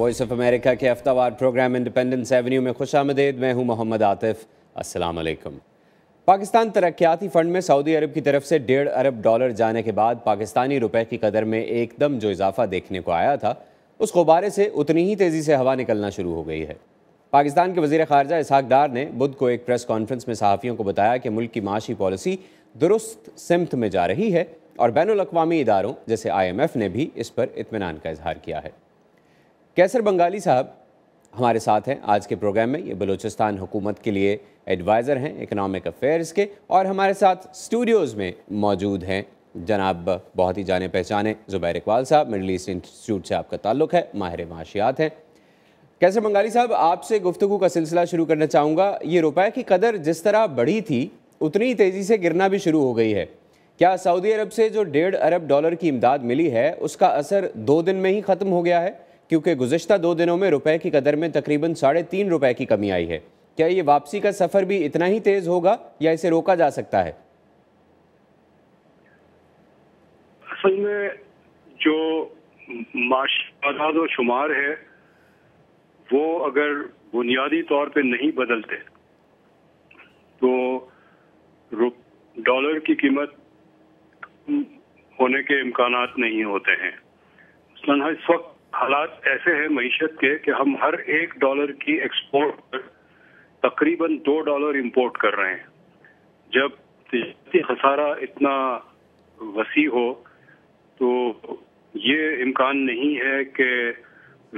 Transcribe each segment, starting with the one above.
Voice of امریکہ کے ہفتہ وار programme independence avenue میں خوش آمدید. میں ہوں محمد عاطف. السلام علیکم. پاکستان ترقیاتی فنڈ میں سعودی عرب کی طرف سے $1.5 ارب جانے کے بعد پاکستانی روپے کی قدر میں ایک دم جو اضافہ دیکھنے کو آیا تھا اس غبارے سے اتنی ہی تیزی سے ہوا نکلنا شروع ہو گئی ہے. پاکستان کے وزیر خارجہ اسحاق ڈار نے بدھ کو ایک پریس کانفرنس میں صحافیوں کو بتایا کہ ملک کی معاشی پالیسی درست سمت میں جا رہی ہے اور بین الاقوامی اداروں جیسے IMF نے بھی اس پر اطمینان کا اظہار کیا ہے. کیسر بنگالی صاحب ہمارے ساتھ ہیں آج کے پروگرام میں. یہ بلوچستان حکومت کے لیے ایڈوائزر ہیں اکنامک افیئرز کے, اور ہمارے ساتھ اسٹوڈیوز میں موجود ہیں جناب بہت ہی جانے پہچانے زبیر اقبال صاحب. مڈل ایسٹ انسٹیٹیوٹ سے آپ کا تعلق ہے, ماہر معاشیات ہیں. کیسر بنگالی صاحب, آپ سے گفتگو کا سلسلہ شروع کرنا چاہوں گا. یہ روپے کی قدر جس طرح بڑھی تھی اتنی ہی تیزی سے گرنا بھی شروع ہو گئی ہے. کیا سعودی عرب سے جو $1.5 ارب کی امداد ملی ہے اس کا اثر 2 دن میں ہی ختم ہو گیا ہے؟ کیونکہ گزشتہ 2 دنوں میں روپے کی قدر میں تقریباً $3.5 کی کمی آئی ہے. کیا یہ واپسی کا سفر بھی اتنا ہی تیز ہوگا یا اسے روکا جا سکتا ہے؟ اصل میں جو معاشی اعداد و شمار ہے وہ اگر بنیادی طور پہ نہیں بدلتے تو ڈالر کی قیمت ہونے کے امکانات نہیں ہوتے ہیں. اس وقت حالات ایسے ہیں معیشت کے کہ ہم ہر $1 کی ایکسپورٹ پر تقریباً $2 امپورٹ کر رہے ہیں. جب تجارتی خسارہ اتنا وسیع ہو تو یہ امکان نہیں ہے کہ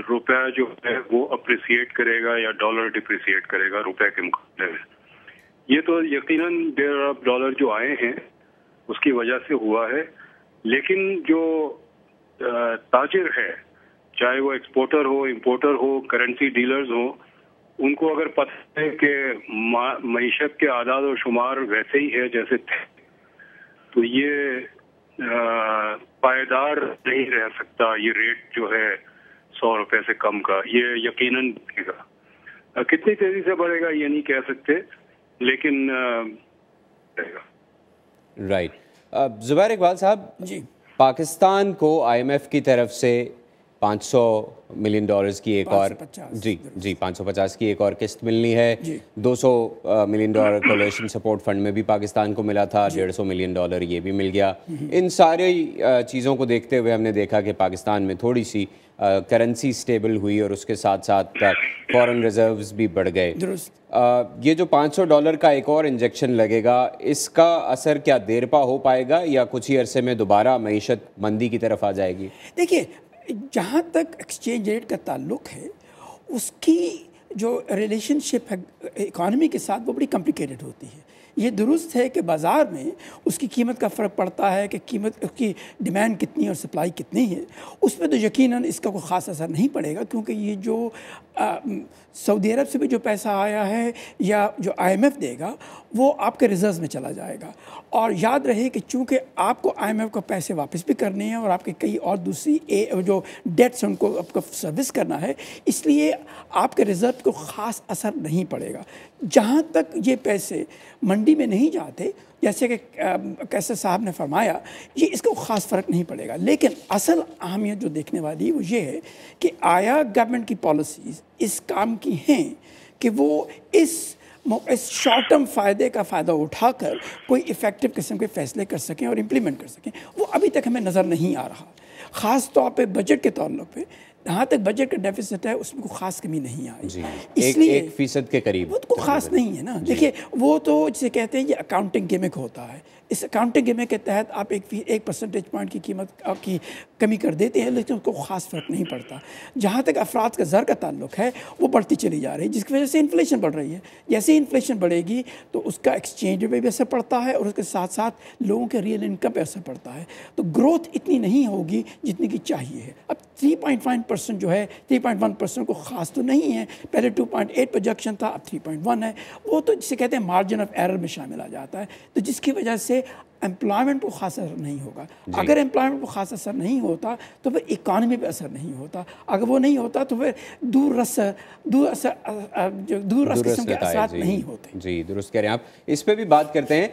روپیہ جو ہے وہ اپریسیٹ کرے گا یا ڈالر ڈپریسیٹ کرے گا روپے کے مقابلے میں. یہ تو یقیناً $1.5 ارب جو آئے ہیں اس کی وجہ سے ہوا ہے. لیکن جو تاجر ہے, چاہے وہ ایکسپورٹر ہو, امپورٹر ہو, کرنسی ڈیلرز ہوں, ان کو اگر پتہ ہے کہ معیشت کے اعداد و شمار ویسے ہی ہے جیسے تھے تو یہ پائیدار نہیں رہ سکتا. یہ ریٹ جو ہے $100 سے کم کا, یہ یقیناً بڑھے گا. کتنی تیزی سے بڑھے گا یہ نہیں کہہ سکتے, لیکن بڑھے گا. رائٹ. زبیر اقبال صاحب, جی, پاکستان کو IMF کی طرف سے $500 ملین کی ایک اور 550 کی ایک اور قسط ملنی ہے. $200 ملین کولیشن سپورٹ فنڈ میں بھی پاکستان کو ملا تھا. $150 ملین یہ بھی مل گیا. ان ساری چیزوں کو دیکھتے ہوئے ہم نے دیکھا کہ پاکستان میں تھوڑی سی کرنسی سٹیبل ہوئی اور اس کے ساتھ ساتھ فورن ریزروز بھی بڑھ گئے. یہ جو $500 کا ایک اور انجیکشن لگے گا, اس کا اثر کیا دیر پا ہو پائے گا یا کچھ ہی عرصے میں دوبارہ معیشت مندی کی طرف آ جائے گی؟ دیکھیے, جہاں تک ایکسچینج ریٹ کا تعلق ہے اس کی جو ریلیشن شپ ہے اکانومی کے ساتھ وہ بڑی کمپلیکیٹڈ ہوتی ہے. یہ درست ہے کہ بازار میں اس کی قیمت کا فرق پڑتا ہے کہ قیمت اس کی ڈیمانڈ کتنی اور سپلائی کتنی ہے. اس پہ تو یقیناً اس کا کوئی خاص اثر نہیں پڑے گا, کیونکہ یہ جو سعودی عرب سے بھی جو پیسہ آیا ہے یا جو IMF دے گا وہ آپ کے ریزروز میں چلا جائے گا. اور یاد رہے کہ چونکہ آپ کو IMF کو پیسے واپس بھی کرنے ہیں اور آپ کے کئی اور دوسری جو ڈیٹس ہیں ان کو آپ کو سروس کرنا ہے, اس لیے آپ کے ریزرو کو خاص اثر نہیں پڑے گا. جہاں تک یہ پیسے منڈی میں نہیں جاتے, جیسے کہ کیسر صاحب نے فرمایا, یہ اس کو خاص فرق نہیں پڑے گا. لیکن اصل اہمیت جو دیکھنے والی وہ یہ ہے کہ آیا گورنمنٹ کی پالیسیز اس کام کی ہیں کہ وہ اس شارٹ ٹرم فائدے کا فائدہ اٹھا کر کوئی ایفیکٹو قسم کے فیصلے کر سکیں اور امپلیمنٹ کر سکیں. وہ ابھی تک ہمیں نظر نہیں آ رہا. خاص طور پہ بجٹ کے تعلق پہ جہاں تک بجٹ کا ڈیفیسٹ ہے اس میں کوئی خاص کمی نہیں آئی. اس لیے 1% کے قریب وہ تو خاص نہیں ہے نا. دیکھیے, وہ تو جسے کہتے ہیں یہ اکاؤنٹنگ گیمک ہوتا ہے. اس اکاؤنٹنگ گیمک کے تحت آپ 1% پوائنٹ کی قیمت کی کمی کر دیتے ہیں, لیکن اس کو خاص فرق نہیں پڑتا. جہاں تک افراد کا زر کا تعلق ہے وہ بڑھتی چلی جا رہی ہے, جس کی وجہ سے انفلیشن بڑھ رہی ہے. جیسے ہی انفلیشن بڑھے گی تو اس کا ایکسچینج پہ بھی اثر پڑتا ہے اور اس کے ساتھ ساتھ لوگوں کے ریئل انکم پہ اثر پڑتا ہے. تو گروتھ اتنی نہیں ہوگی جتنی کی چاہیے ہے. اب 3.5% جو ہے 3.1% کو خاص تو نہیں ہے. پہلے 2.8 پروجیکشن تھا, اب 3.1 ہے. وہ تو جسے کہتے ہیں مارجن آف ایرر میں شامل آ جاتا ہے. تو جس کی وجہ سے एम्प्लॉयमेंट को ख़ास असर नहीं होगा। अगर एम्प्लॉयमेंट को ख़ास असर नहीं होता तो फिर इकॉनमी पे असर नहीं होता, अगर वो नहीं होता तो फिर दूररस किस्म के असरात नहीं होते। जी दुरुस्त कह रहे हैं आप। इस पे भी बात करते हैं।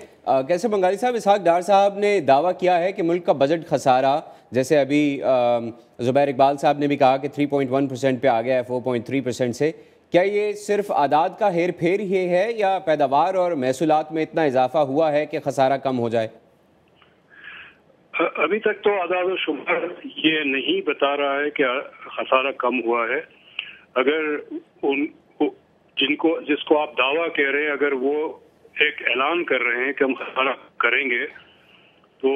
कैसे बंगाली साहब, इसहाक डार साहब ने दावा किया है कि मुल्क का बजट खसारा, जैसे अभी ज़ुबैर इकबाल साहब ने भी कहा कि 3.1% पे आ गया है 4.3% से, क्या ये सिर्फ आदाद का हेर फेर ही है या पैदावार और महसूलात में इतना इजाफा हुआ है कि खसारा कम हो जाए? अभी तक तो आदाद शुमार ये नहीं बता रहा है कि खसारा कम हुआ है। अगर जिसको आप दावा कह रहे हैं, अगर वो एक ऐलान कर रहे हैं कि हम खसारा करेंगे, तो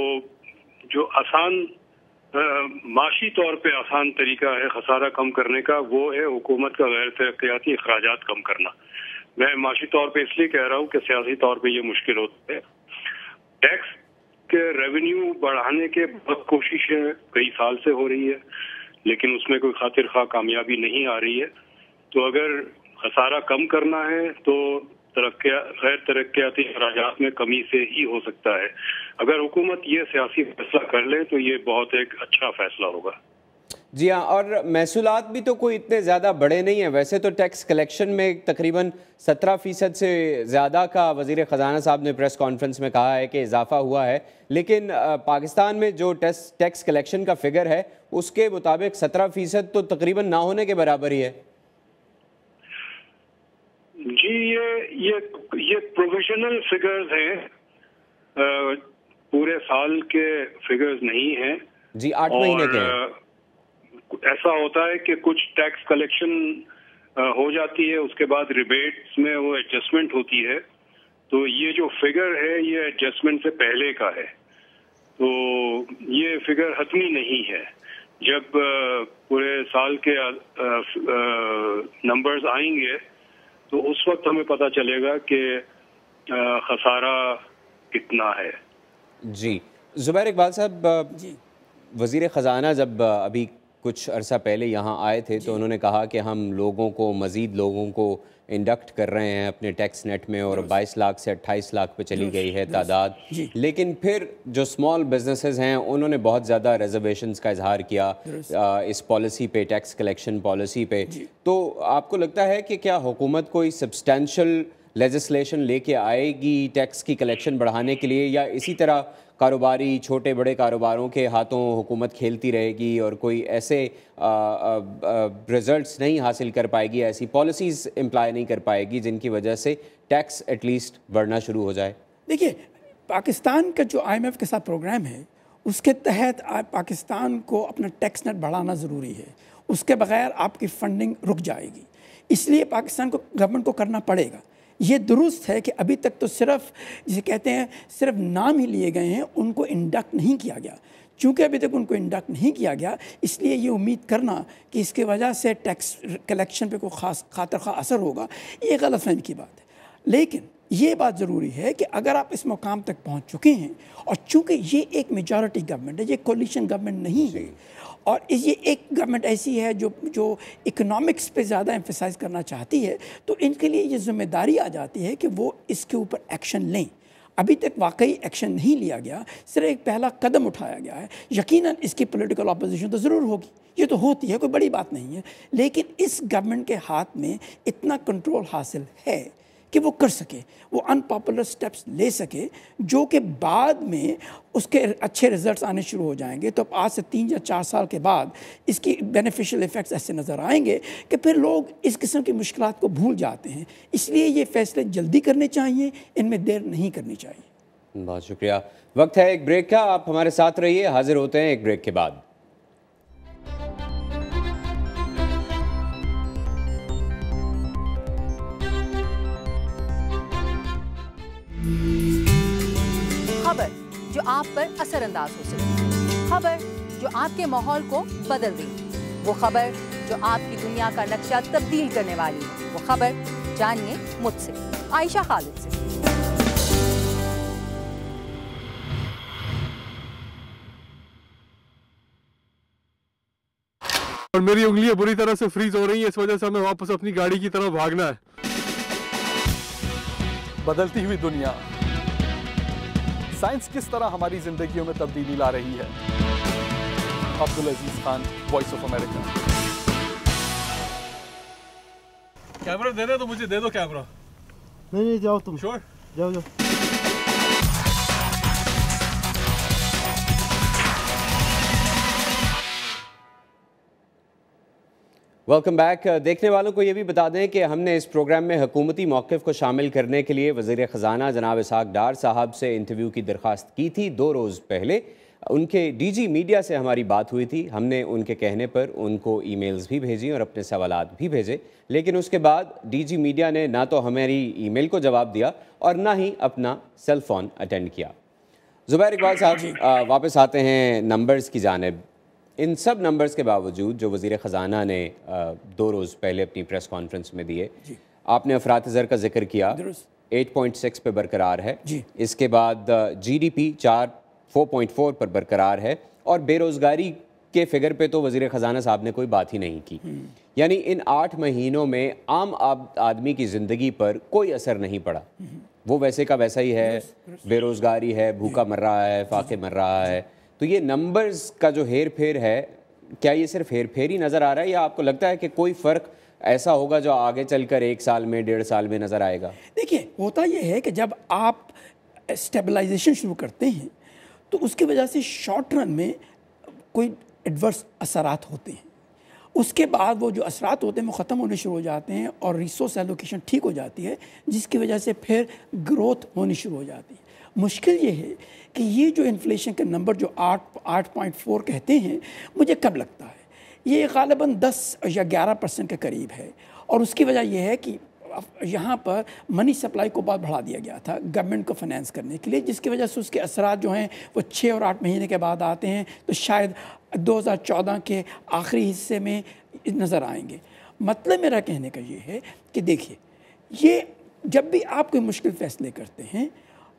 जो आसान माशी तौर पे आसान तरीका है खसारा कम करने का, वो है हुकूमत का गैर तरक्याती अखराजात कम करना। मैं माशी तौर पे इसलिए कह रहा हूँ कि सियासी तौर पे ये मुश्किल होता है। टैक्स के रेवेन्यू बढ़ाने के बहुत कोशिशें कई साल से हो रही है, लेकिन उसमें कोई खातिर खा कामयाबी नहीं आ रही है। तो अगर खसारा कम करना है तो गैर तरक्याती अखराजात में कमी से ही हो सकता है। अगर हुकूमत ये सियासी फैसला कर ले तो ये बहुत एक अच्छा फैसला होगा। जी हाँ, और महसूलात भी तो कोई इतने ज़्यादा बड़े नहीं हैं। वैसे तो टैक्स कलेक्शन में तकरीबन 17% से ज़्यादा का वज़ीर ख़जाना साहब ने प्रेस कॉन्फ्रेंस में कहा है कि इजाफा हुआ है, लेकिन पाकिस्तान में जो टैक्स कलेक्शन का फिगर है उसके मुताबिक 17% तो तकरीबन ना होने के बराबर ही है। जी ये प्रोविजनल फिगर्स हैं, पूरे साल के फिगर्स नहीं हैं। जी 8 महीने के हैं। ऐसा होता है कि कुछ टैक्स कलेक्शन हो जाती है, उसके बाद रिबेट्स में वो एडजस्टमेंट होती है। तो ये जो फिगर है ये एडजस्टमेंट से पहले का है, तो ये फिगर हतमी नहीं है। जब पूरे साल के नंबर्स आएंगे तो उस वक्त हमें पता चलेगा कि खसारा कितना है। जी ज़ुबैर इकबाल साहब, वज़ीर ख़जाना जब अभी कुछ अरसा पहले यहाँ आए थे तो उन्होंने कहा कि हम मज़ीद लोगों को इंडक्ट कर रहे हैं अपने टैक्स नेट में, और 22 लाख से 28 लाख पे चली गई है तादाद। लेकिन फिर जो स्मॉल बिजनेसेस हैं उन्होंने बहुत ज़्यादा रिजर्वेशंस का इजहार किया इस पॉलिसी पे, टैक्स कलेक्शन पॉलिसी पे। तो आपको लगता है कि क्या हुकूमत कोई सब्सटेंशियल लेजिस्लेशन लेके आएगी टैक्स की कलेक्शन बढ़ाने के लिए, या इसी तरह कारोबारी छोटे बड़े कारोबारों के हाथों हुकूमत खेलती रहेगी और कोई ऐसे रिजल्ट्स नहीं हासिल कर पाएगी, ऐसी पॉलिसीज़ इम्प्लाई नहीं कर पाएगी जिनकी वजह से टैक्स एटलीस्ट बढ़ना शुरू हो जाए? देखिए, पाकिस्तान का जो IMF के साथ प्रोग्राम है उसके तहत पाकिस्तान को अपना टैक्स नेट बढ़ाना ज़रूरी है। उसके बगैर आपकी फंडिंग रुक जाएगी, इसलिए पाकिस्तान को गवर्नमेंट को करना पड़ेगा। ये दुरुस्त है कि अभी तक तो सिर्फ जिसे कहते हैं सिर्फ नाम ही लिए गए हैं, उनको इंडक्ट नहीं किया गया। चूँकि अभी तक उनको इंडक्ट नहीं किया गया, इसलिए ये उम्मीद करना कि इसके वजह से टैक्स कलेक्शन पे कोई ख़ास खातिर खा असर होगा, ये गलतफहमी की बात है। लेकिन ये बात ज़रूरी है कि अगर आप इस मुकाम तक पहुँच चुके हैं, और चूँकि ये एक मेजॉरिटी गवर्नमेंट है, ये कोलिशन गवर्नमेंट नहीं है, और ये एक गवर्नमेंट ऐसी है जो इकोनॉमिक्स पे ज़्यादा एम्फेसाइज करना चाहती है, तो इनके लिए ये जिम्मेदारी आ जाती है कि वो इसके ऊपर एक्शन लें। अभी तक वाकई एक्शन नहीं लिया गया, सिर्फ एक पहला कदम उठाया गया है। यकीनन इसकी पॉलिटिकल अपोजिशन तो ज़रूर होगी, ये तो होती है, कोई बड़ी बात नहीं है, लेकिन इस गवर्नमेंट के हाथ में इतना कंट्रोल हासिल है कि वो कर सके, वो अनपॉपुलर स्टेप्स ले सके, जो कि बाद में उसके अच्छे रिजल्ट्स आने शुरू हो जाएंगे। तो आज से 3 या 4 साल के बाद इसकी बेनिफिशियल इफ़ेक्ट्स ऐसे नज़र आएंगे कि फिर लोग इस किस्म की मुश्किलात को भूल जाते हैं। इसलिए ये फैसले जल्दी करने चाहिए, इनमें देर नहीं करनी चाहिए। बहुत शुक्रिया। वक्त है एक ब्रेक का, आप हमारे साथ रहिए, हाजिर होते हैं एक ब्रेक के बाद। खबर जो आप पर असरअंदाज हो सके, खबर जो आपके माहौल को बदल दे, वो खबर जो आपकी दुनिया का नक्शा तब्दील करने वाली है। वो खबर जानिए मुझसे, आयशा खालिद से। और मेरी उंगलियां बुरी तरह से फ्रीज हो रही हैं, इस वजह से हमें वापस अपनी गाड़ी की तरफ भागना है। बदलती हुई दुनिया, سائنس کس طرح ہماری زندگیوں میں تبدیلی لا رہی ہے۔ Abdul Aziz Khan, voice of America. Camera دینا تو مجھے دے دو کیمرہ۔ نہیں جاؤ تم، شور جاؤ۔ Welcome back. دیکھنے والوں کو یہ بھی بتا دیں کہ ہم نے اس پروگرام میں حکومتی موقف کو شامل کرنے کے لیے وزیر خزانہ جناب اسحاق ڈار صاحب سے انٹرویو کی درخواست کی تھی 2 روز پہلے۔ ان کے ڈی جی میڈیا سے ہماری بات ہوئی تھی، ہم نے ان کے کہنے پر ان کو ای میلز بھی بھیجی اور اپنے سوالات بھی بھیجے، لیکن اس کے بعد ڈی جی میڈیا نے نہ تو ہماری ای میل کو جواب دیا اور نہ ہی اپنا سیل فون اٹینڈ کیا۔ زبیر اقبال صاحب، واپس آتے ہیں نمبرز کی جانب۔ ان سب نمبرز کے باوجود جو وزیر خزانہ نے 2 روز پہلے اپنی پریس کانفرنس میں دیے، آپ نے افراط زر کا ذکر کیا، 8.6 پہ برقرار ہے، اس کے بعد جی ڈی پی 4.4 پر برقرار ہے، اور بے روزگاری کے فگر پہ تو وزیر خزانہ صاحب نے کوئی بات ہی نہیں کی۔ یعنی ان 8 مہینوں میں عام آدمی کی زندگی پر کوئی اثر نہیں پڑا، وہ ویسے کا ویسا ہی ہے، بے روزگاری ہے، بھوکا مر رہا ہے، فاقے مر رہا ہے۔ تو یہ نمبرز کا جو ہیر پھیر ہے، کیا یہ صرف ہیر پھیر ہی نظر آ رہا ہے، یا آپ کو لگتا ہے کہ کوئی فرق ایسا ہوگا جو آگے چل کر 1 سال میں 1.5 سال میں نظر آئے گا؟ دیکھیے، ہوتا یہ ہے کہ جب آپ اسٹیبلائزیشن شروع کرتے ہیں تو اس کی وجہ سے شارٹ رن میں کوئی ایڈورس اثرات ہوتے ہیں، اس کے بعد وہ جو اثرات ہوتے ہیں وہ ختم ہونے شروع ہو جاتے ہیں اور ریسورس ایلوکیشن ٹھیک ہو جاتی ہے، جس کی وجہ سے پھر گروتھ ہونی شروع ہو جاتی ہے۔ مشکل یہ ہے کہ یہ جو انفلیشن کے نمبر جو 8.4 کہتے ہیں، مجھے کب لگتا ہے یہ غالباً 10 یا 11% کے قریب ہے، اور اس کی وجہ یہ ہے کہ یہاں پر منی سپلائی کو بہت بڑھا دیا گیا تھا گورنمنٹ کو فنانس کرنے کے لیے، جس کی وجہ سے اس کے اثرات جو ہیں وہ 6 اور 8 مہینے کے بعد آتے ہیں، تو شاید 2014 کے آخری حصے میں نظر آئیں گے۔ مطلب میرا کہنے کا یہ ہے کہ دیکھیے، یہ جب بھی آپ کوئی مشکل فیصلے کرتے ہیں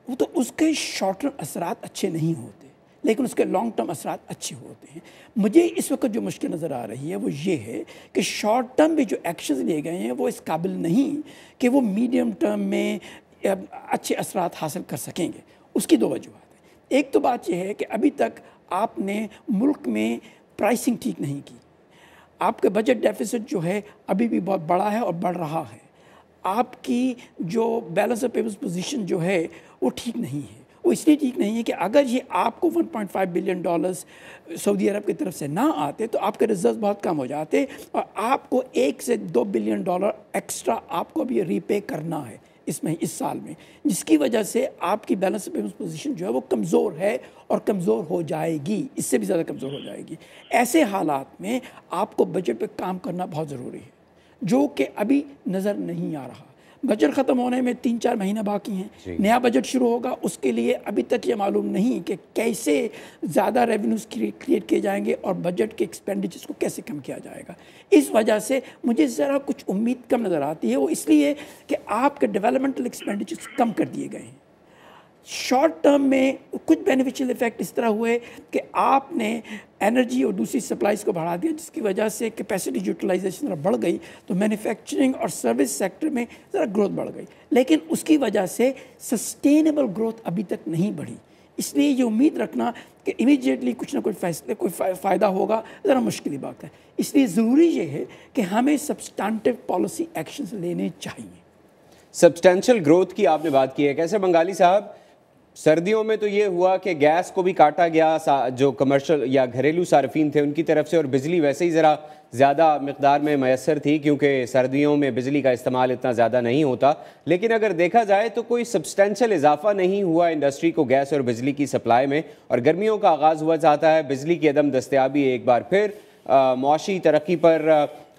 وہ تو اس کے شارٹ ٹرم اثرات اچھے نہیں ہوتے، لیکن اس کے لانگ ٹرم اثرات اچھے ہوتے ہیں۔ مجھے اس وقت جو مشکل نظر آ رہی ہے وہ یہ ہے کہ شارٹ ٹرم میں جو ایکشنز لیے گئے ہیں وہ اس قابل نہیں کہ وہ میڈیم ٹرم میں اچھے اثرات حاصل کر سکیں گے۔ اس کی 2 وجوہات ہیں۔ ایک تو بات یہ ہے کہ ابھی تک آپ نے ملک میں پرائسنگ ٹھیک نہیں کی، آپ کے بجٹ ڈیفیسٹ جو ہے ابھی بھی بہت بڑا ہے اور بڑھ رہا ہے، آپ کی جو بیلنس آف پیمنٹس پوزیشن جو ہے وہ ٹھیک نہیں ہے۔ وہ اس لیے ٹھیک نہیں ہے کہ اگر یہ آپ کو $1.5 بلین سعودی عرب کی طرف سے نہ آتے تو آپ کے ریزرو بہت کم ہو جاتے، اور آپ کو $1 سے $2 بلین ایکسٹرا آپ کو بھی ری پے کرنا ہے اس سال میں، جس کی وجہ سے آپ کی بیلنس پیمنٹس پوزیشن جو ہے وہ کمزور ہے اور کمزور ہو جائے گی، اس سے بھی زیادہ کمزور ہو جائے گی۔ ایسے حالات میں آپ کو بجٹ پہ کام کرنا بہت ضروری ہے، جو کہ ابھی نظر نہیں آ رہا۔ بجٹ ختم ہونے میں 3-4 مہینے باقی ہیں، نیا بجٹ شروع ہوگا، اس کے لیے ابھی تک یہ معلوم نہیں کہ کیسے زیادہ ریونیوز کریٹ کیے جائیں گے اور بجٹ کے ایکسپینڈیچرز کو کیسے کم کیا جائے گا۔ اس وجہ سے مجھے ذرا کچھ امید کم نظر آتی ہے، وہ اس لیے کہ آپ کے ڈیولپمنٹل ایکسپینڈیچرز کم کر دیے گئے ہیں۔ شارٹ ٹرم میں کچھ بینیفیشل ایفیکٹ اس طرح ہوئے کہ آپ نے انرجی اور دوسری سپلائز کو بڑھا دیا، جس کی وجہ سے کیپیسٹی یوٹیلائزیشن بڑھ گئی، تو مینوفیکچرنگ اور سروس سیکٹر میں ذرا گروتھ بڑھ گئی، لیکن اس کی وجہ سے سسٹینیبل گروتھ ابھی تک نہیں بڑھی۔ اس لیے یہ امید رکھنا کہ امیڈیٹلی کچھ نہ کوئی فائدہ ہوگا ذرا مشکل بات ہے۔ اس لیے ضروری یہ ہے کہ ہمیں سبسٹانٹیو پالیسی ایکشنز لینے چاہیے۔ سبسٹینشل گروتھ کی آپ نے بات کی ہے، کیسے بنگالی صاحب؟ سردیوں میں تو یہ ہوا کہ گیس کو بھی کاٹا گیا، جو کمرشل یا گھریلو صارفین تھے ان کی طرف سے، اور بجلی ویسے ہی ذرا زیادہ مقدار میں میسر تھی کیونکہ سردیوں میں بجلی کا استعمال اتنا زیادہ نہیں ہوتا، لیکن اگر دیکھا جائے تو کوئی سبسٹینشل اضافہ نہیں ہوا انڈسٹری کو گیس اور بجلی کی سپلائی میں، اور گرمیوں کا آغاز ہوا چاہتا ہے، بجلی کی عدم دستیابی ایک بار پھر معاشی ترقی پر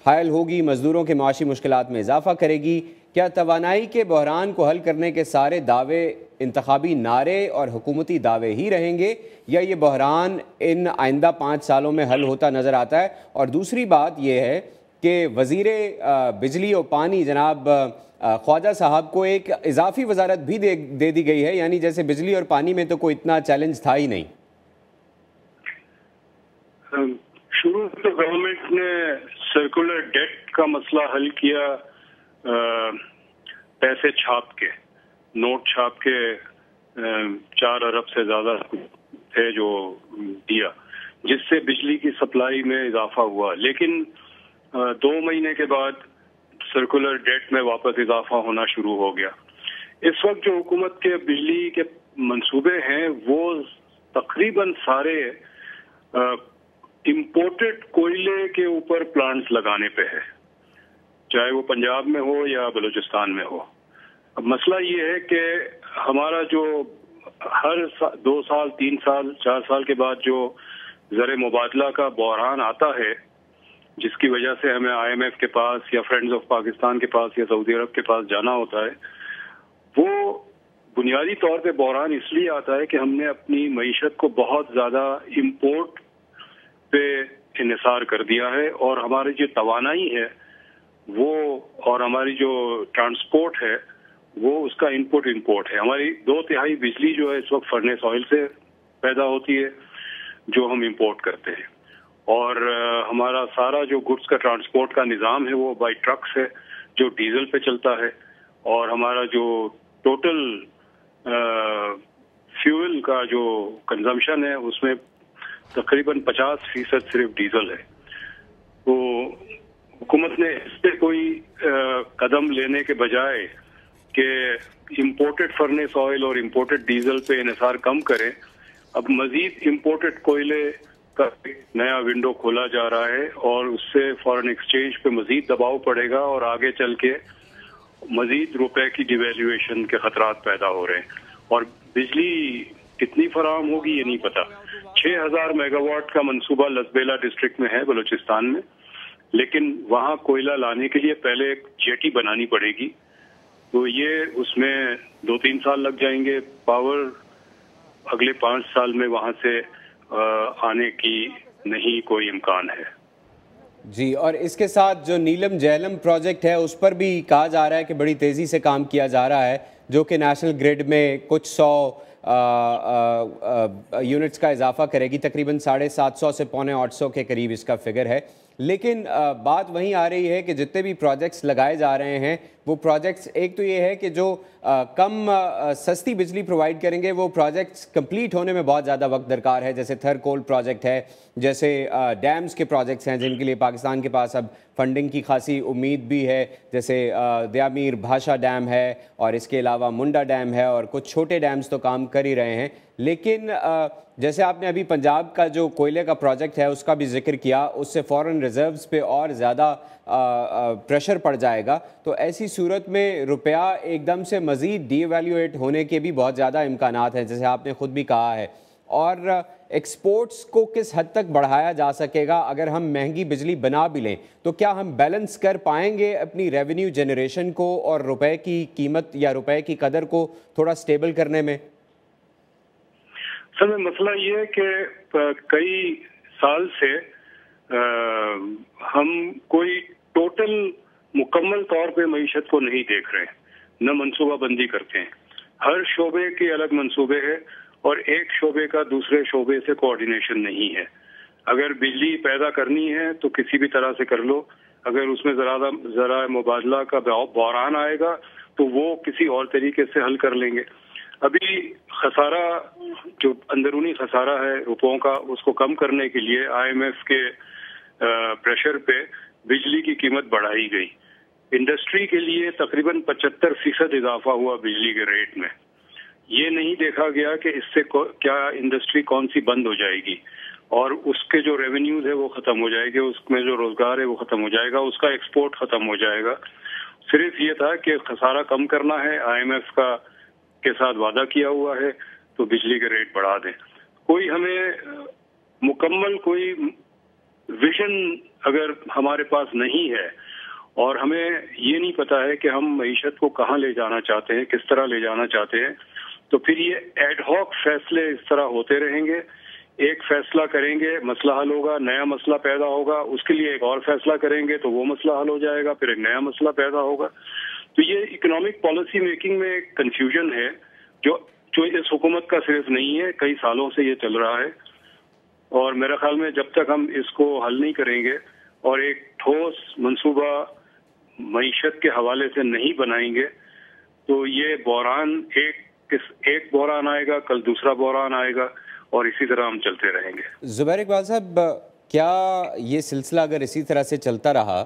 حائل ہوگی، مزدوروں کے معاشی مشکلات میں اضافہ کرے گی۔ کیا توانائی کے بحران کو حل کرنے کے سارے دعوے انتخابی نعرے اور حکومتی دعوے ہی رہیں گے، یا یہ بحران ان آئندہ 5 سالوں میں حل ہوتا نظر آتا ہے؟ اور دوسری بات یہ ہے کہ وزیر بجلی اور پانی جناب خواجہ صاحب کو ایک اضافی وزارت بھی دے دی گئی ہے، یعنی جیسے بجلی اور پانی میں تو کوئی اتنا چیلنج تھا ہی نہیں۔ شروع تو گورنمنٹ نے سرکولر ڈیٹ کا مسئلہ حل کیا، پیسے چھاپ کے، نوٹ چھاپ کے 4 अरब से ज़्यादा है जो दिया, जिससे बिजली की सप्लाई में इजाफा हुआ। लेकिन 2 महीने के बाद सर्कुलर डेट में वापस इजाफा होना शुरू हो गया। इस वक्त जो हुकूमत के बिजली के मंसूबे हैं वो तकरीबन सारे इम्पोर्टेड कोयले के ऊपर प्लांट्स लगाने पे है, चाहे वो पंजाब में हो या बलूचिस्तान में हो। अब मसला ये है कि हमारा जो हर 2 साल 3 साल 4 साल के बाद जो ज़र मुबादला का बहरान आता है, जिसकी वजह से हमें IMF के पास या फ्रेंड्स ऑफ पाकिस्तान के पास या सऊदी अरब के पास जाना होता है, वो बुनियादी तौर पे बहरान इसलिए आता है कि हमने अपनी मईशत को बहुत ज़्यादा इम्पोर्ट पे इन्हिसार कर दिया है, और हमारी जो तवानाई है वो और हमारी जो ट्रांसपोर्ट है वो उसका इम्पोर्ट है। हमारी 2/3 बिजली जो है इस वक्त फर्नेस ऑयल से पैदा होती है जो हम इम्पोर्ट करते हैं, और हमारा सारा जो गुड्स का ट्रांसपोर्ट का निज़ाम है वो बाई ट्रक्स है जो डीजल पे चलता है, और हमारा जो टोटल फ्यूल का जो कंजम्पशन है उसमें तकरीबन 50% सिर्फ डीजल है। तो हुकूमत ने इस पे कोई कदम लेने के बजाय कि इम्पोर्टेड फर्नेस ऑयल और इम्पोर्टेड डीजल पे इन्हिसार कम करें, अब मजीद इम्पोर्टेड कोयले का नया विंडो खोला जा रहा है, और उससे फॉरेन एक्सचेंज पे मजीद दबाव पड़ेगा और आगे चल के मजीद रुपए की डिवेल्यूएशन के खतरात पैदा हो रहे हैं। और बिजली कितनी फराहम होगी ये नहीं पता। 6000 मेगावाट का मंसूबा लसबेला डिस्ट्रिक्ट में है बलूचिस्तान में, लेकिन वहाँ कोयला लाने के लिए पहले एक जेटी बनानी पड़ेगी, तो ये उसमें 2-3 साल लग जाएंगे। पावर अगले 5 साल में वहाँ से आने की नहीं कोई इम्कान है जी। और इसके साथ जो नीलम जहलम प्रोजेक्ट है उस पर भी कहा जा रहा है कि बड़ी तेज़ी से काम किया जा रहा है, जो कि नेशनल ग्रिड में कुछ 100 यूनिट्स का इजाफा करेगी, तकरीबन 750 से 750 के करीब इसका फिगर है। लेकिन बात वहीं आ रही है कि जितने भी प्रोजेक्ट्स लगाए जा रहे हैं वो प्रोजेक्ट्स, एक तो ये है कि जो कम सस्ती बिजली प्रोवाइड करेंगे वो प्रोजेक्ट्स कंप्लीट होने में बहुत ज़्यादा वक्त दरकार है, जैसे थर कोल प्रोजेक्ट है, जैसे डैम्स के प्रोजेक्ट्स हैं जिनके लिए पाकिस्तान के पास अब फंडिंग की खासी उम्मीद भी है, जैसे दयामीर भाषा डैम है और इसके अलावा मुंडा डैम है, और कुछ छोटे डैम्स तो काम कर ही रहे हैं। लेकिन जैसे आपने अभी पंजाब का जो कोयले का प्रोजेक्ट है उसका भी जिक्र किया, उससे फॉरेन रिजर्व्स पे और ज़्यादा प्रेशर पड़ जाएगा, तो ऐसी सूरत में रुपया एकदम से मज़ीद डीवैल्यूएट होने के भी बहुत ज़्यादा इम्कानात हैं, जैसे आपने ख़ुद भी कहा है। और एक्सपोर्ट्स को किस हद तक बढ़ाया जा सकेगा? अगर हम महंगी बिजली बना भी लें तो क्या हम बैलेंस कर पाएंगे अपनी रेवेन्यू जनरेशन को और रुपए की कीमत या रुपए की कदर को थोड़ा स्टेबल करने में? सर, मसला ये है कि कई साल से हम कोई टोटल मुकम्मल तौर पे मईशत को नहीं देख रहे हैं, न मनसूबा बंदी करते हैं। हर शोबे के अलग मंसूबे हैं और एक शोबे का दूसरे शोबे से कोऑर्डिनेशन नहीं है। अगर बिजली पैदा करनी है तो किसी भी तरह से कर लो, अगर उसमें ज़रा मुबादला का बहरान आएगा तो वो किसी और तरीके से हल कर लेंगे। अभी खसारा, जो अंदरूनी खसारा है रुपयों का, उसको कम करने के लिए IMF के प्रेशर पे बिजली की कीमत बढ़ाई गई। इंडस्ट्री के लिए तकरीबन 75% इजाफा हुआ बिजली के रेट में। ये नहीं देखा गया कि इससे क्या इंडस्ट्री कौन सी बंद हो जाएगी और उसके जो रेवेन्यूज है वो खत्म हो जाएंगे, उसमें जो रोजगार है वो खत्म हो जाएगा, उसका एक्सपोर्ट खत्म हो जाएगा। सिर्फ ये था कि खसारा कम करना है, IMF का के साथ वादा किया हुआ है तो बिजली के रेट बढ़ा दें। कोई हमें मुकम्मल कोई विजन अगर हमारे पास नहीं है और हमें ये नहीं पता है कि हम मईशत को कहाँ ले जाना चाहते हैं, किस तरह ले जाना चाहते हैं, तो फिर ये एडहॉक फैसले इस तरह होते रहेंगे। एक फैसला करेंगे, मसला हल होगा, नया मसला पैदा होगा, उसके लिए एक और फैसला करेंगे तो वो मसला हल हो जाएगा, फिर एक नया मसला पैदा होगा। तो ये इकोनॉमिक पॉलिसी मेकिंग में कंफ्यूजन है जो इस हुकूमत का सिर्फ नहीं है, कई सालों से ये चल रहा है। और मेरे ख्याल में जब तक हम इसको हल नहीं करेंगे और एक ठोस मंसूबा मईशत के हवाले से नहीं बनाएंगे तो ये बहरान एक एक बहरान आएगा, कल दूसरा बहरान आएगा और इसी तरह हम चलते रहेंगे। ज़ुबैर इकबाल साहब, क्या ये सिलसिला अगर इसी तरह से चलता रहा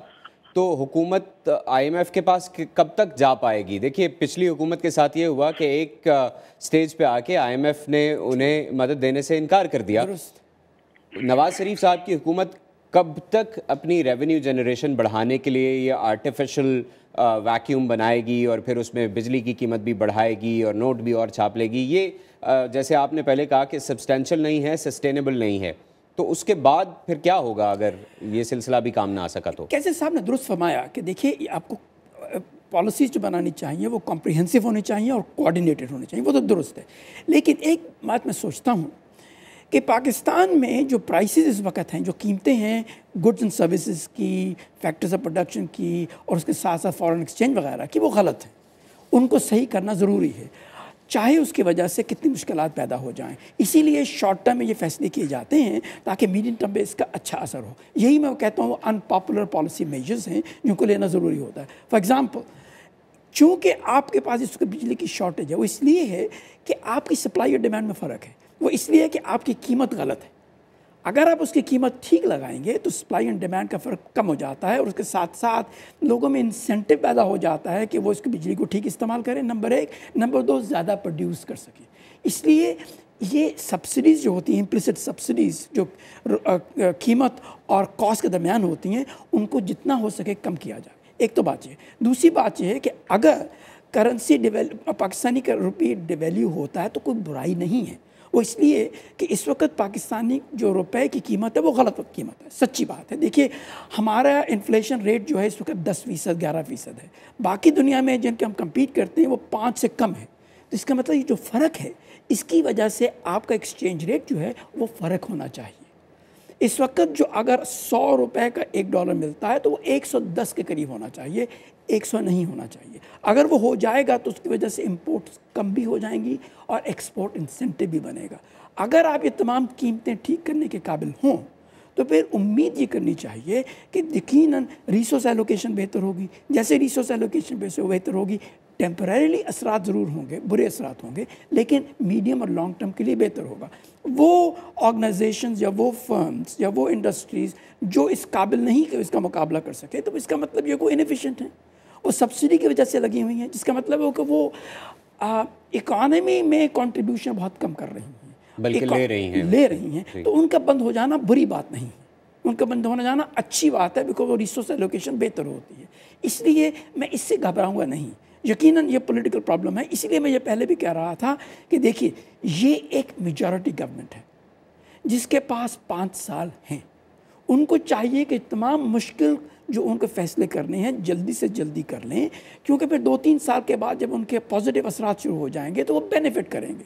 तो हुकूमत IMF के पास कब तक जा पाएगी? देखिए, पिछली हुकूमत के साथ ये हुआ कि एक स्टेज पे आके IMF ने उन्हें मदद देने से इनकार कर दिया। नवाज शरीफ साहब की हुकूमत कब तक अपनी रेवेन्यू जनरेशन बढ़ाने के लिए ये आर्टिफिशियल वैक्यूम बनाएगी और फिर उसमें बिजली की कीमत भी बढ़ाएगी और नोट भी और छाप लेगी? ये जैसे आपने पहले कहा कि सब्सटेंशियल नहीं है, सस्टेनेबल नहीं है, तो उसके बाद फिर क्या होगा अगर ये सिलसिला भी काम ना आ सका तो? कैसे साहब ने दुरुस्त फरमाया कि देखिए, आपको पॉलिसीज जो बनानी चाहिए वो कॉम्प्रिहेंसिव होनी चाहिए और कोऑर्डिनेटेड होनी चाहिए, वो तो दुरुस्त है। लेकिन एक बात मैं सोचता हूँ कि पाकिस्तान में जो प्राइसेस इस वक्त हैं, जो कीमतें हैं गुड्स एंड सर्विसेज की, फैक्टर्स ऑफ प्रोडक्शन की और उसके साथ साथ फॉरेन एक्सचेंज वगैरह की, वो गलत हैं। उनको सही करना ज़रूरी है, चाहे उसकी वजह से कितनी मुश्किलात पैदा हो जाएं। इसीलिए शॉर्ट टर्म में ये फैसले किए जाते हैं ताकि मीडियम टर्म में इसका अच्छा असर हो। यही मैं कहता हूँ अनपॉपुलर पॉलिसी मेजर्स हैं जिनको लेना ज़रूरी होता है। फॉर एग्ज़ाम्पल, चूँकि आपके पास इस वक्त बिजली की शॉर्टेज है, वो इसलिए है कि आपकी सप्लाई और डिमांड में फ़र्क है। वो इसलिए है कि आपकी कीमत गलत है। अगर आप उसकी कीमत ठीक लगाएंगे तो सप्लाई एंड डिमांड का फ़र्क कम हो जाता है और उसके साथ साथ लोगों में इंसेंटिव पैदा हो जाता है कि वो इसकी बिजली को ठीक इस्तेमाल करें, नंबर एक। नंबर दो, ज़्यादा प्रोड्यूस कर सकें। इसलिए ये सब्सिडीज़ जो होती हैं, इम्प्लिसिट सब्सिडीज़ जो कीमत और कॉस्ट के दरमियान होती हैं, उनको जितना हो सके कम किया जाए। एक तो बात ये। दूसरी बात ये है कि अगर करेंसी पाकिस्तानी का रुपये डिवैल्यू होता है तो कोई बुराई नहीं है। वो इसलिए कि इस वक्त पाकिस्तानी जो रुपए की कीमत है वो गलत कीमत है, सच्ची बात है। देखिए, हमारा इन्फ्लेशन रेट जो है इस वक्त 10%, 11% है। बाकी दुनिया में जिनके हम कम्पीट करते हैं वो 5 से कम है। तो इसका मतलब ये जो फ़र्क है, इसकी वजह से आपका एक्सचेंज रेट जो है वो फ़र्क होना चाहिए। इस वक्त जो अगर 100 रुपए का $1 मिलता है तो वो 110 के करीब होना चाहिए, 100 नहीं होना चाहिए। अगर वो हो जाएगा तो उसकी वजह से इंपोर्ट कम भी हो जाएंगी और एक्सपोर्ट इंसेंटिव भी बनेगा। अगर आप ये तमाम कीमतें ठीक करने के काबिल हों तो फिर उम्मीद ये करनी चाहिए कि यकीनन रिसोर्स एलोकेशन बेहतर होगी। जैसे रिसोर्स एलोकेशन बेहतर होगी, टेम्परेरीली असरात ज़रूर होंगे, बुरे असरात होंगे, लेकिन मीडियम और लॉन्ग टर्म के लिए बेहतर होगा। वो ऑर्गेनाइजेशंस या वो फर्म्स या वो इंडस्ट्रीज़ जो इस काबिल नहीं कि इसका मुकाबला कर सके, तो इसका मतलब ये कोई इनएफिशिएंट है, वो सब्सिडी की वजह से लगी हुई हैं, जिसका मतलब है कि वो इकॉनमी में कंट्रीब्यूशन बहुत कम कर रही हैं, बल्कि ले रही हैं। तो उनका बंद हो जाना बुरी बात नहीं है, उनका बंद होना जाना अच्छी बात है, बिकॉज वो रिसोर्स एलोकेशन बेहतर होती है। इसलिए मैं इससे घबराऊंगा नहीं। यकीनन ये पॉलिटिकल प्रॉब्लम है। इसीलिए मैं ये पहले भी कह रहा था कि देखिए, ये एक मेजॉरिटी गवर्नमेंट है जिसके पास 5 साल हैं। उनको चाहिए कि तमाम मुश्किल जो उनको फैसले करने हैं जल्दी से जल्दी कर लें, क्योंकि फिर 2-3 साल के बाद जब उनके पॉजिटिव असरात शुरू हो जाएंगे तो वो बेनिफिट करेंगे।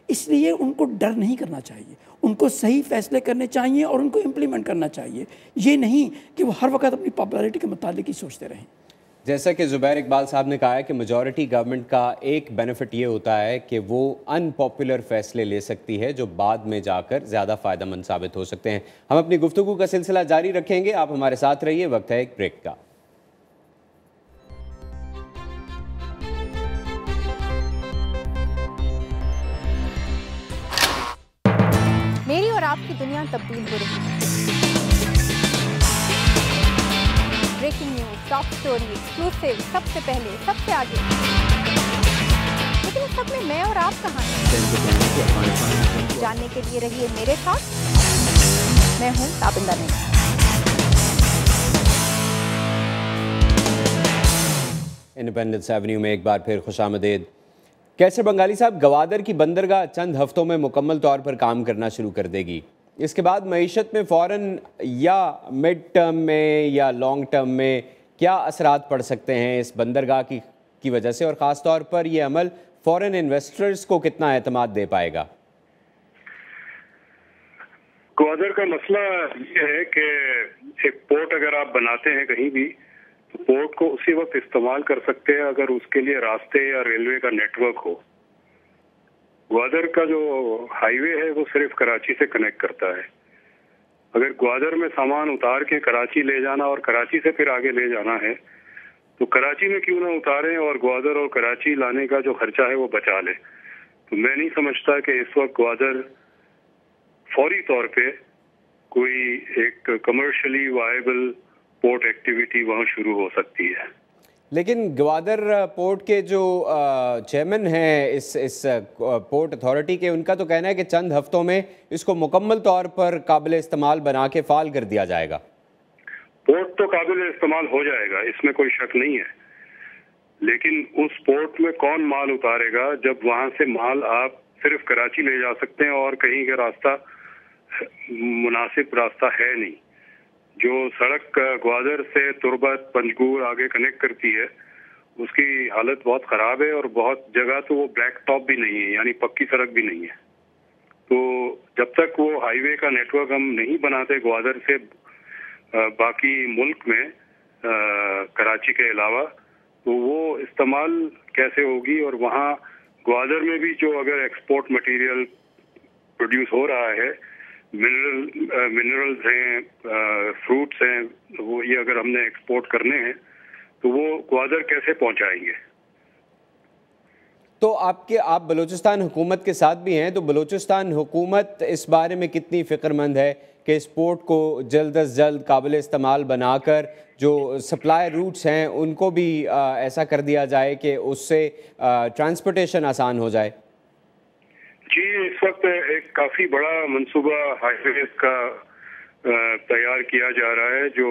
इसलिए उनको डर नहीं करना चाहिए, उनको सही फैसले करने चाहिए और उनको इम्प्लीमेंट करना चाहिए। ये नहीं कि वो हर वक्त अपनी पॉपुलैरिटी के मुताबिक ही सोचते रहें। जैसा कि ज़ुबैर इकबाल साहब ने कहा है कि मेजॉरिटी गवर्नमेंट का एक बेनिफिट ये होता है कि वो अनपॉपुलर फैसले ले सकती है जो बाद में जाकर ज़्यादा फ़ायदेमंद साबित हो सकते हैं। हम अपनी गुफ्तगू का सिलसिला जारी रखेंगे, आप हमारे साथ रहिए। वक्त है एक ब्रेक का। मेरी और आपकी दुनिया तब्दील हो रही है। Breaking news, top story, exclusive, सबसे पहले, सबसे आगे। लेकिन सब में मैं और आप कहाँ हैं? जानने के लिए रहिए मेरे साथ। मैं हूँ ताबिंदा नहीं। इंडिपेंडेंस एवेन्यू में एक बार फिर खुशामदीद। कैसर बंगाली साहब, गवादर की बंदरगाह चंद हफ्तों में मुकम्मल तौर पर काम करना शुरू कर देगी। इसके बाद मईशत में फ़ौरन या मिड टर्म में या लॉन्ग टर्म में क्या असरात पड़ सकते हैं इस बंदरगाह की वजह से, और ख़ास तौर पर ये अमल फ़ॉरेन इन्वेस्टर्स को कितना एतमाद दे पाएगा? ग्वादर का मसला ये है कि एक पोर्ट अगर आप बनाते हैं कहीं भी, तो पोर्ट को उसी वक्त इस्तेमाल कर सकते हैं अगर उसके लिए रास्ते या रेलवे का नेटवर्क हो। ग्वादर का जो हाईवे है वो सिर्फ कराची से कनेक्ट करता है। अगर ग्वादर में सामान उतार के कराची ले जाना और कराची से फिर आगे ले जाना है तो कराची में क्यों ना उतारें और ग्वादर और कराची लाने का जो खर्चा है वो बचा लें। تو میں نہیں سمجھتا کہ اس وقت گوادر فوری طور پہ کوئی ایک کمرشلی وائبل پورٹ ایکٹیویٹی وہاں شروع ہو سکتی ہے. لیکن گوادر پورٹ کے جو چیئرمین ہیں اس پورٹ اتھارٹی کے، ان کا تو کہنا ہے کہ چند ہفتوں میں اس کو مکمل طور پر قابل استعمال بنا کے فعال کر دیا جائے گا. پورٹ تو قابل استعمال ہو جائے گا، اس میں کوئی شک نہیں ہے، لیکن اس پورٹ میں کون مال اتارے گا جب وہاں سے مال آپ صرف کراچی لے جا سکتے ہیں اور کہیں کا راستہ مناسب راستہ ہے نہیں. جو سڑک گوادر سے تربت پنجگور آگے کنیکٹ کرتی ہے اس کی حالت بہت خراب ہے، اور بہت جگہ تو وہ بلیک ٹاپ بھی نہیں ہے، یعنی پکی سڑک بھی نہیں ہے. تو جب تک وہ ہائی وے کا نیٹ ورک ہم نہیں بناتے گوادر سے باقی ملک میں کراچی کے علاوہ، تو وہ استعمال کیسے ہوگی؟ اور وہاں گوادر میں بھی جو اگر ایکسپورٹ مٹیریل پروڈیوس ہو رہا ہے، منرلز ہیں، فروٹس ہیں، وہ یہ اگر ہم نے ایکسپورٹ کرنے ہیں تو وہ گوادر کیسے پہنچائیں گے؟ تو آپ بلوچستان حکومت کے ساتھ بھی ہیں، تو بلوچستان حکومت اس بارے میں کتنی فکر مند ہے کہ اس پورٹ کو جلد از جلد قابل استعمال بنا کر جو سپلائی روٹس ہیں ان کو بھی ایسا کر دیا جائے کہ اس سے ٹرانسپورٹیشن آسان ہو جائے؟ جی، اس وقت ایک کافی بڑا منصوبہ ہائی ویز کا تیار کیا جا رہا ہے، جو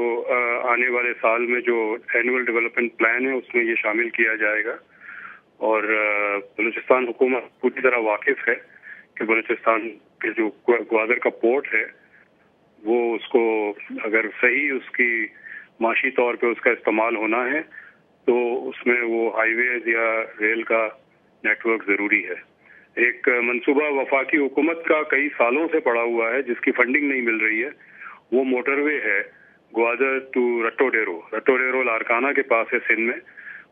آنے والے سال میں جو اینول ڈیولپمنٹ پلان ہے اس میں یہ شامل کیا جائے گا. اور بلوچستان حکومت پوری طرح واقف ہے کہ بلوچستان کے جو گوادر کا پورٹ ہے وہ اس کو اگر صحیح اس کی معاشی طور پہ اس کا استعمال ہونا ہے تو اس میں وہ ہائی ویز یا ریل کا نیٹ ورک ضروری ہے. ایک منصوبہ وفاقی حکومت کا کئی سالوں سے پڑا ہوا ہے جس کی فنڈنگ نہیں مل رہی ہے، وہ موٹر وے ہے گوادر ٹو رٹو ڈیرو لارکانہ کے پاس ہے سندھ میں،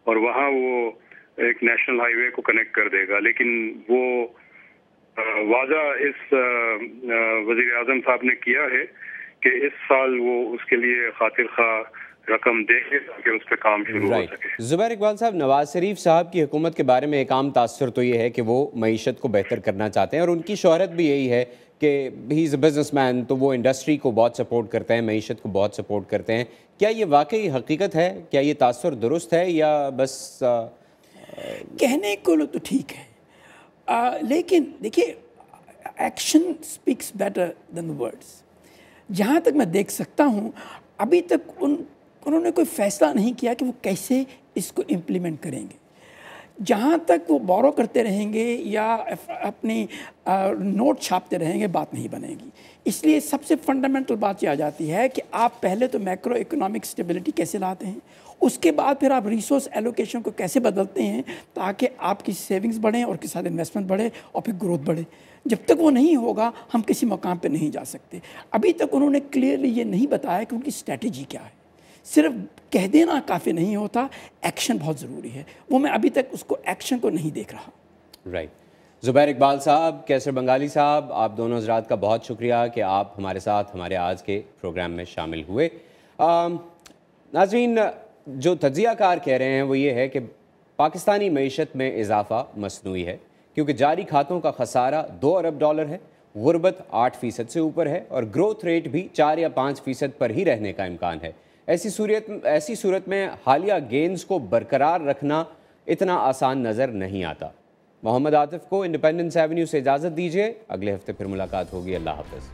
اور وہاں وہ ایک نیشنل ہائی وے کو کنیکٹ کر دے گا. لیکن وہ وعدہ اس وزیر اعظم صاحب نے کیا ہے کہ اس سال وہ اس کے لیے خاطر خواہ رقم دے گے تاکہ اس پہ کام شروع ہو سکے. زبیر اقبال صاحب، نواز شریف صاحب کی حکومت کے بارے میں ایک عام تاثر تو یہ ہے کہ وہ معیشت کو بہتر کرنا چاہتے ہیں، اور ان کی شہرت بھی یہی ہے کہ ہی از اے بزنس مین، تو وہ انڈسٹری کو بہت سپورٹ کرتے ہیں، معیشت کو بہت سپورٹ کرتے ہیں. کیا یہ واقعی حقیقت ہے؟ کیا یہ تاثر درست ہے یا بس کہنے کو تو ٹھیک ہے، لیکن دیکھیے action specs better than words. جہاں تک میں دیکھ سکتا ہوں ابھی تک انہوں نے کوئی فیصلہ نہیں کیا کہ وہ کیسے اس کو امپلیمنٹ کریں گے. جہاں تک وہ بورو کرتے رہیں گے یا اپنی نوٹ چھاپتے رہیں گے بات نہیں بنے گی. اس لیے سب سے فنڈامنٹل بات یہ آ جاتی ہے کہ آپ پہلے تو میکرو اکنامک اسٹیبلٹی کیسے لاتے ہیں، اس کے بعد پھر آپ ریسورس ایلوکیشن کو کیسے بدلتے ہیں تاکہ آپ کی سیونگز بڑھیں اور کے ساتھ انویسٹمنٹ بڑھے اور پھر گروتھ بڑھے. جب تک وہ نہیں ہوگا ہم کسی مقام پہ نہیں جا سکتے. ابھی تک انہوں نے کلیئرلی یہ نہیں بتایا کہ ان کی اسٹریٹجی کیا ہے. صرف کہہ دینا کافی نہیں ہوتا، ایکشن بہت ضروری ہے. وہ میں ابھی تک اس کو ایکشن کو نہیں دیکھ رہا. رائٹ. زبیر اقبال صاحب، کیسر بنگالی صاحب، آپ دونوں حضرات کا بہت شکریہ کہ آپ ہمارے ساتھ ہمارے آج کے پروگرام میں شامل ہوئے. ناظرین، جو تجزیہ کار کہہ رہے ہیں وہ یہ ہے کہ پاکستانی معیشت میں اضافہ مصنوعی ہے، کیونکہ جاری کھاتوں کا خسارہ 2 ارب ڈالر ہے، غربت 8% سے اوپر ہے، اور گروتھ ریٹ بھی 4 یا 5% پر ہی رہنے کا امکان ہے. ایسی صورت میں حالیہ گینز کو برقرار رکھنا اتنا آسان نظر نہیں آتا. محمد عاطف کو انڈیپینڈنس ایونیو سے اجازت دیجیے، اگلے ہفتے پھر ملاقات ہوگی. اللہ حافظ.